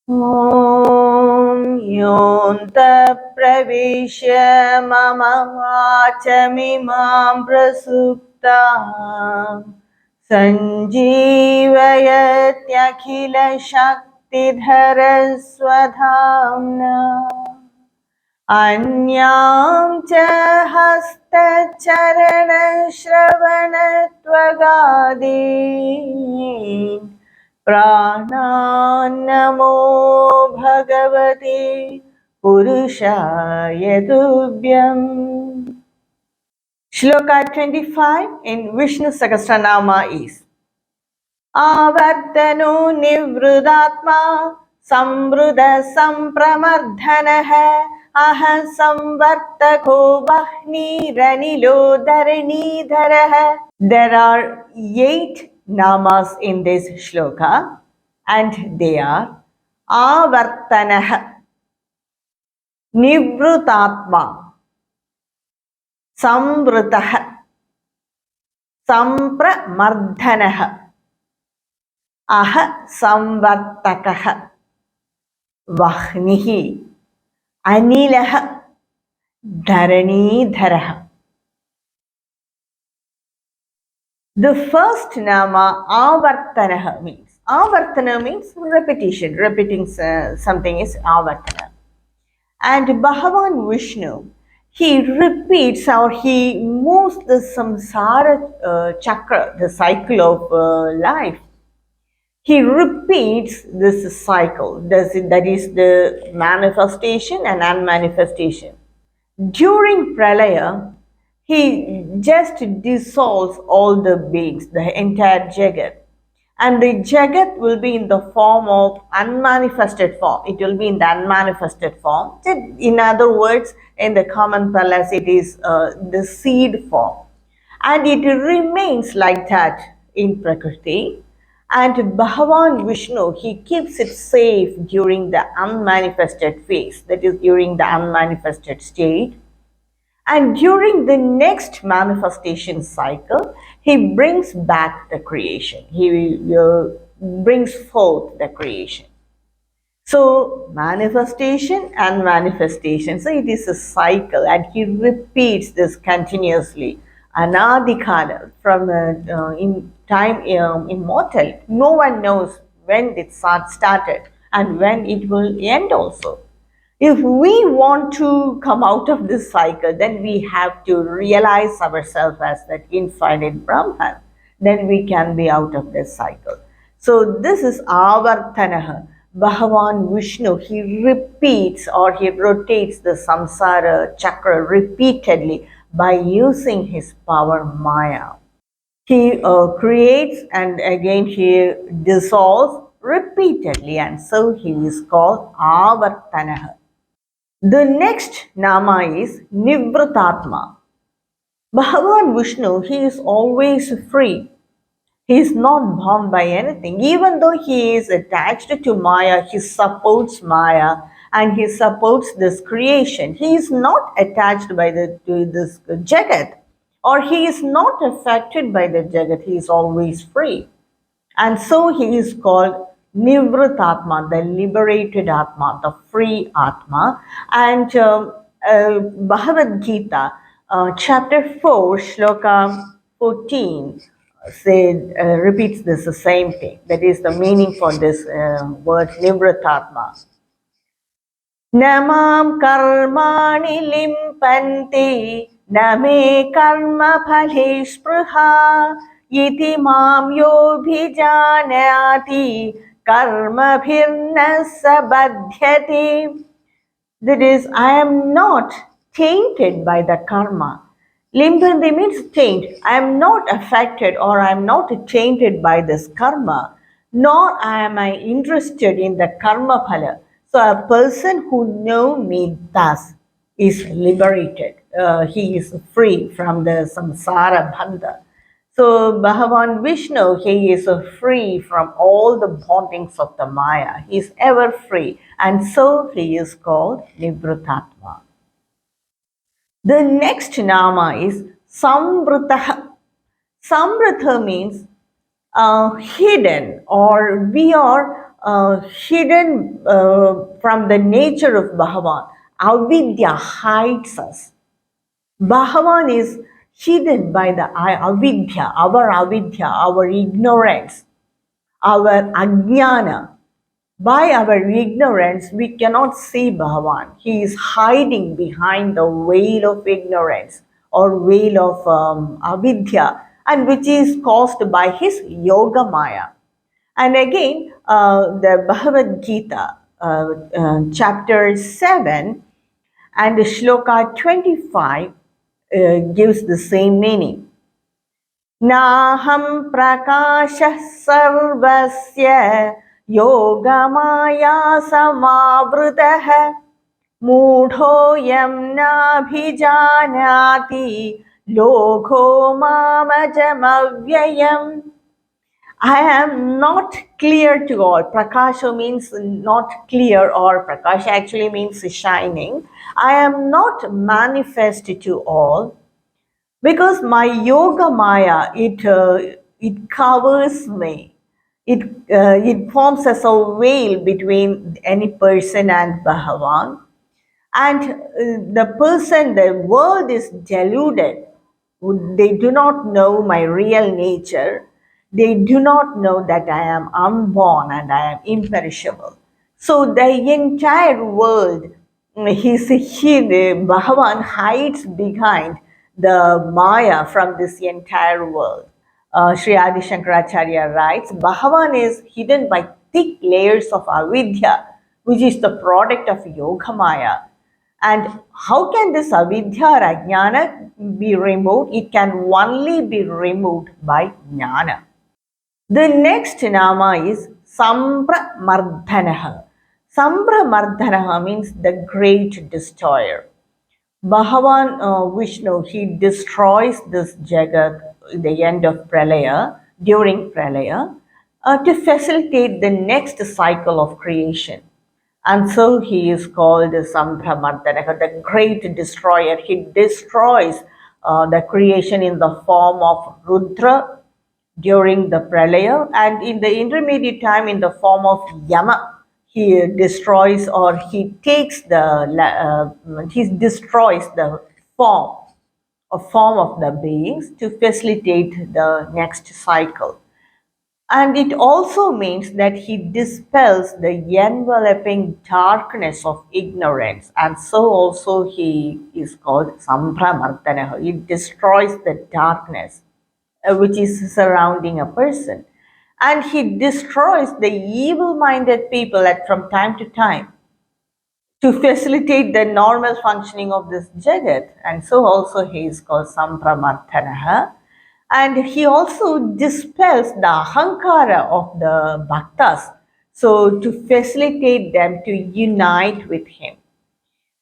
ॐ योऽन्तः प्रविश्य मम वाचमिमां प्रसुप्तां सञ्जीवयत्यखिलशक्तिधरस्वधाम्ना अन्यां च हस्तचरणश्रवणत्वगादीन् प्राणान्नमो भगवते पुरुषाय तुभ्यम्. Shloka 25 in Vishnu Sahasranama is आवर्तनो निवृदात्मा संवृद संप्रमर्धनः uh संवर्तको वह्निरनिलो धरणीधरः. There are 8 namas in this shloka and they are avartanah, nivrutatma, samvritah, sampramardhanah, aha samvartakah, vahnihi, anilah, dharanidharah. The first nama avartanah means repetition. Repeating something is avartana. And Bhagavan Vishnu, he repeats or he moves the samsara chakra, the cycle of life. He repeats this cycle. That is the manifestation and unmanifestation. During Pralaya, he just dissolves all the beings, the entire Jagat. And the Jagat will be in the form of unmanifested form. It will be in the unmanifested form. In other words, in the common palace, it is the seed form. And it remains like that in Prakriti. And Bhagavan Vishnu, he keeps it safe during the unmanifested phase, that is during the unmanifested state. And during the next manifestation cycle, he brings back the creation. He brings forth the creation. So, manifestation and manifestation. So, it is a cycle and he repeats this continuously. Anadikala, from in time immortal. No one knows when it started and when it will end also. If we want to come out of this cycle, then we have to realize ourselves as that infinite Brahman. Then we can be out of this cycle. So this is Avartanaha. Bhagavan Vishnu, he repeats or he rotates the samsara chakra repeatedly by using his power Maya. He creates and again he dissolves repeatedly, and so he is called Avartanaha. The next nama is Nivritatma. Bhagavan Vishnu, he is always free. He is not bound by anything. Even though he is attached to Maya, he supports Maya and he supports this creation. He is not attached to this Jagat, or he is not affected by the Jagat. He is always free. And so he is called Nivritatma, the liberated Atma, the free Atma. And Bhagavad Gita, chapter 4, Sloka 14, repeats this the same thing. That is the meaning for this word Nivritatma. Namam karmani limpanti name karma phale spruha iti mam yobhijanati karma bhirna sabadhyati. That is, I am not tainted by the karma. Limpanti means taint. I am not affected or I am not tainted by this karma, nor am I interested in the karma phala. So a person who knows me thus is liberated. He is free from the samsara bandha. So Bhagavan Vishnu, he is free from all the bondings of the Maya. He is ever free, and so he is called Nivritatma. The next nama is Samvrita. Samvrita means hidden, or we are hidden from the nature of Bhagavan. Avidya hides us. Bhagavan is hidden by the avidya, our ignorance, our ajnana. By our ignorance, we cannot see Bhagavan. He is hiding behind the veil of ignorance or veil of avidya, and which is caused by his yoga maya. And again, the Bhagavad Gita, chapter 7 and Shloka 25 gives the same meaning. Naham prakashah sarvasya yogamaya samavritah mudhoyam nabhijanati lokho mamajamavyayam. I am not clear to all. Prakasha means not clear, or Prakasha actually means shining. I am not manifest to all because my yoga maya, it covers me. It forms as a veil between any person and Bhagavan. And the world is deluded. They do not know my real nature. They do not know that I am unborn and I am imperishable. So the entire world, Bhagavan hides behind the Maya from this entire world. Sri Adi Shankaracharya writes, Bhagavan is hidden by thick layers of avidya, which is the product of Yoga Maya. And how can this avidya or ajnana be removed? It can only be removed by jnana. The next nama is Sampramardhanaha. Sampramardhanaha means the great destroyer. Bhagavan Vishnu, he destroys this Jagat in the end of Pralaya, during Pralaya, to facilitate the next cycle of creation. And so he is called Sambhramardana, the great destroyer. He destroys the creation in the form of Rudra during the Pralaya, and in the intermediate time in the form of Yama. He destroys, or he takes he destroys the form of the beings to facilitate the next cycle. And it also means that he dispels the enveloping darkness of ignorance. And so also he is called Sambhramardana. He destroys the darkness which is surrounding a person. And he destroys the evil-minded people from time to time to facilitate the normal functioning of this Jagat. And so also he is called Sampramarthanaha. And he also dispels the ahankara of the bhaktas, so to facilitate them to unite with him.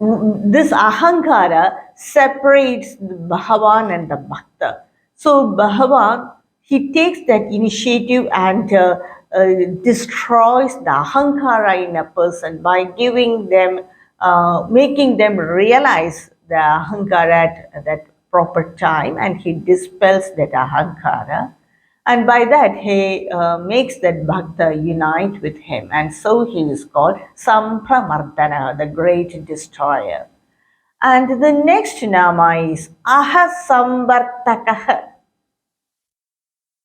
This ahankara separates the Bhagavan and the bhakta. So Bhagavan, he takes that initiative and destroys the ahankara in a person by giving them, making them realize the ahankara at that proper time, and he dispels that ahankara. And by that, he makes that bhakta unite with him. And so he is called Sampramardana, the great destroyer. And the next nama is Ahasamvartakaha.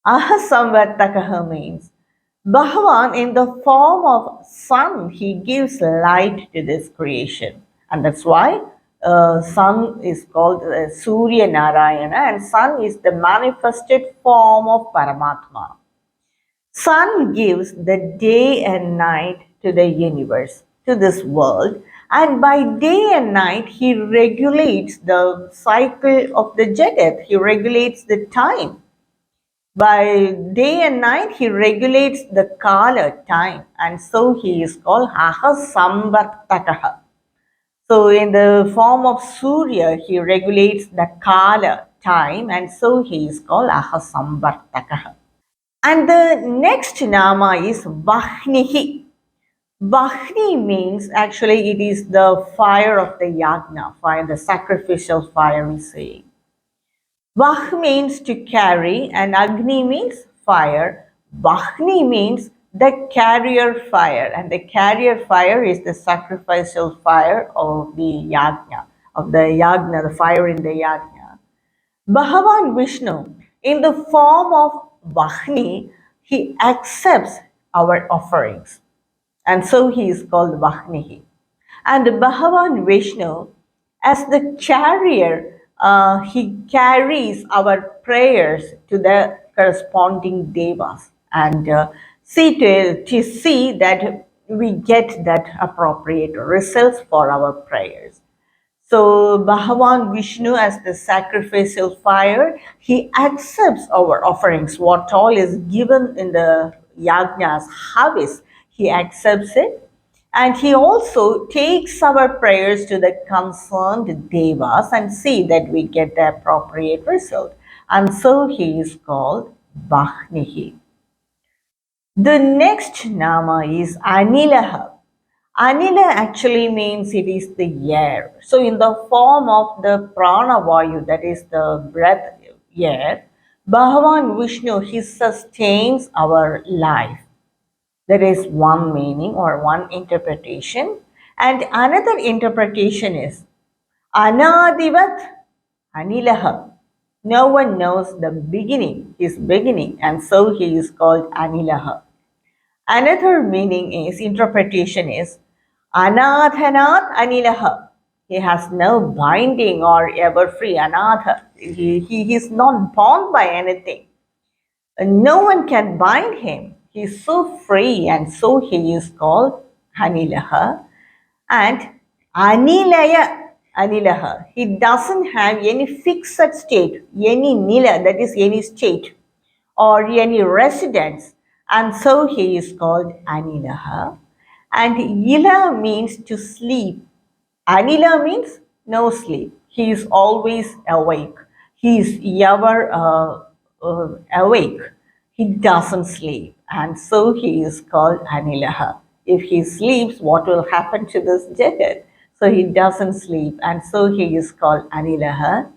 Ahasamvartakaha means Bhagavan, in the form of sun, he gives light to this creation. And that's why sun is called Surya Narayana, and sun is the manifested form of Paramatma. Sun gives the day and night to the universe, to this world, and by day and night he regulates the cycle of the Jagat, he regulates the time. By day and night he regulates the Kala time, and so he is called Ahasamvartakaha. So in the form of Surya, he regulates the Kala time, and so he is called Ahasamvartakaha. And the next nama is Vahnihi. Vahni means, actually it is the fire of the yagna, fire, the sacrificial fire we say. Vah means to carry and Agni means fire. Vahni means the carrier fire, and the carrier fire is the sacrificial fire of the yajna, the fire in the yajna. Bhagavan Vishnu, in the form of Vahni, he accepts our offerings, and so he is called Vahnihi. And Bhagavan Vishnu, as the carrier, he carries our prayers to the corresponding devas and to see that we get that appropriate results for our prayers. So Bhagavan Vishnu, as the sacrificial fire, he accepts our offerings. What all is given in the yajnas, harvest, he accepts it. And he also takes our prayers to the concerned devas and see that we get the appropriate result. And so he is called Vahnihi. The next nama is Anilaha. Anila actually means it is the air. So in the form of the prana vayu, that is the breath air, Bhagavan Vishnu, he sustains our life. There is one meaning or one interpretation. And another interpretation is Anadivat Anilaha. No one knows the beginning, his beginning, and so he is called Anilaha. Another meaning is, interpretation is, Anathanat Anilaha. He has no binding or ever free. Anatha. He is not bound by anything. No one can bind him. He is so free, and so he is called Anilaha. And Anilaya Anilaha. He doesn't have any fixed state, any nila, that is any state, or any residence, and so he is called Anilaha. And Ila means to sleep. Anila means no sleep. He is always awake. He is ever awake. He doesn't sleep, and so he is called Anilaha. If he sleeps, what will happen to this jagat? So he doesn't sleep, and so he is called Anilaha.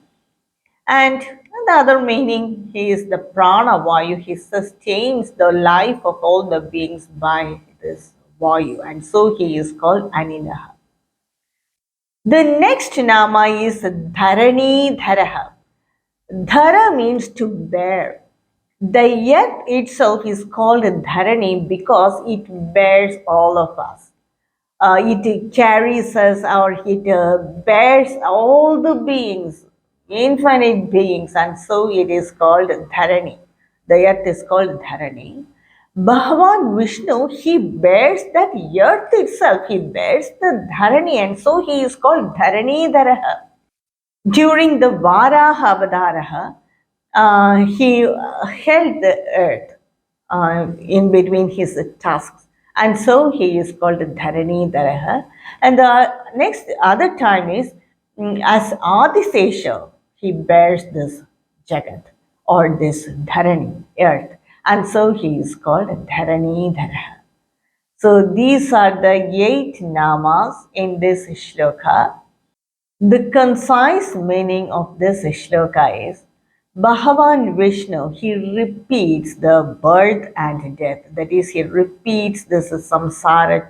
And the other meaning, he is the prana vayu. He sustains the life of all the beings by this vayu, and so he is called Anilaha. The next nama is Dharani Dharaha. Dhara means to bear. The earth itself is called Dharani because it bears all of us. It carries us, or it bears all the beings, infinite beings, and so it is called Dharani. The earth is called Dharani. Bhagavan Vishnu, he bears that earth itself, he bears the Dharani, and so he is called Dharani Dharaha. During the Varaha Avadaraha, he held the earth in between his tusks, and so he is called Dharani Dharaha. And the next other time is as Adisesha, he bears this Jagat or this Dharani, earth, and so he is called Dharani Dharaha. So these are the 8 namas in this shloka. The concise meaning of this shloka is Bhagavan Vishnu, he repeats the birth and death. That is, he repeats this samsara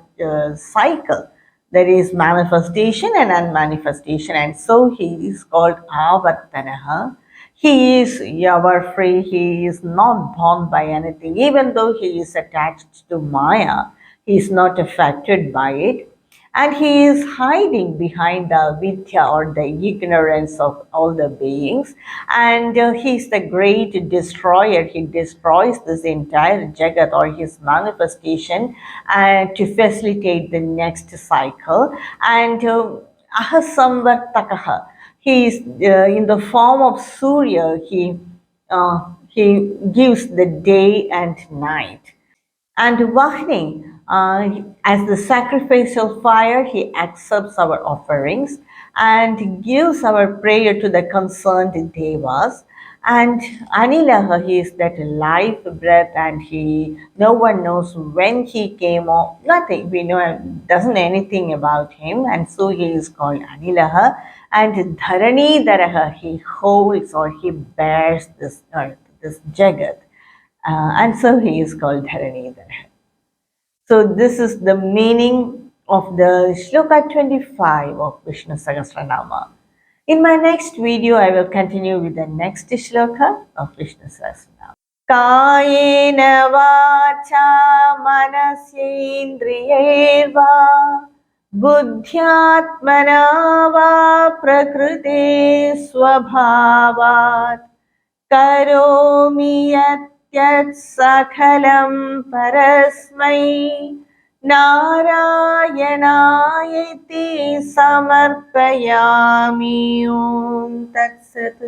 cycle. There is manifestation and unmanifestation, and so he is called Avartanaha. He is ever free, he is not bound by anything. Even though he is attached to Maya, he is not affected by it. And he is hiding behind the vidya or the ignorance of all the beings. And he is the great destroyer. He destroys this entire jagat or his manifestation to facilitate the next cycle. And Ahasamvartakaha, he is in the form of Surya. He gives the day and night. And Vahni, as the sacrificial fire, he accepts our offerings and gives our prayer to the concerned devas. And Anilaha, he is that life breath, and no one knows when he came or nothing. We know doesn't anything about him, and so he is called Anilaha. And Dharani Dharaha, he holds or he bears this earth, this Jagat. And so he is called Dharanidhara. So this is the meaning of the Shloka 25 of Vishnu Sahasranama. In my next video, I will continue with the next Shloka of Vishnu Sahasranama. कायेन वाचा मनसेन्द्रियैर्वा बुद्ध्यात्मना वा प्रकृते स्वभावात् करोमि यत् सकलं परस्मै नारायणायेति समर्पयामि। ॐ तत्सत्।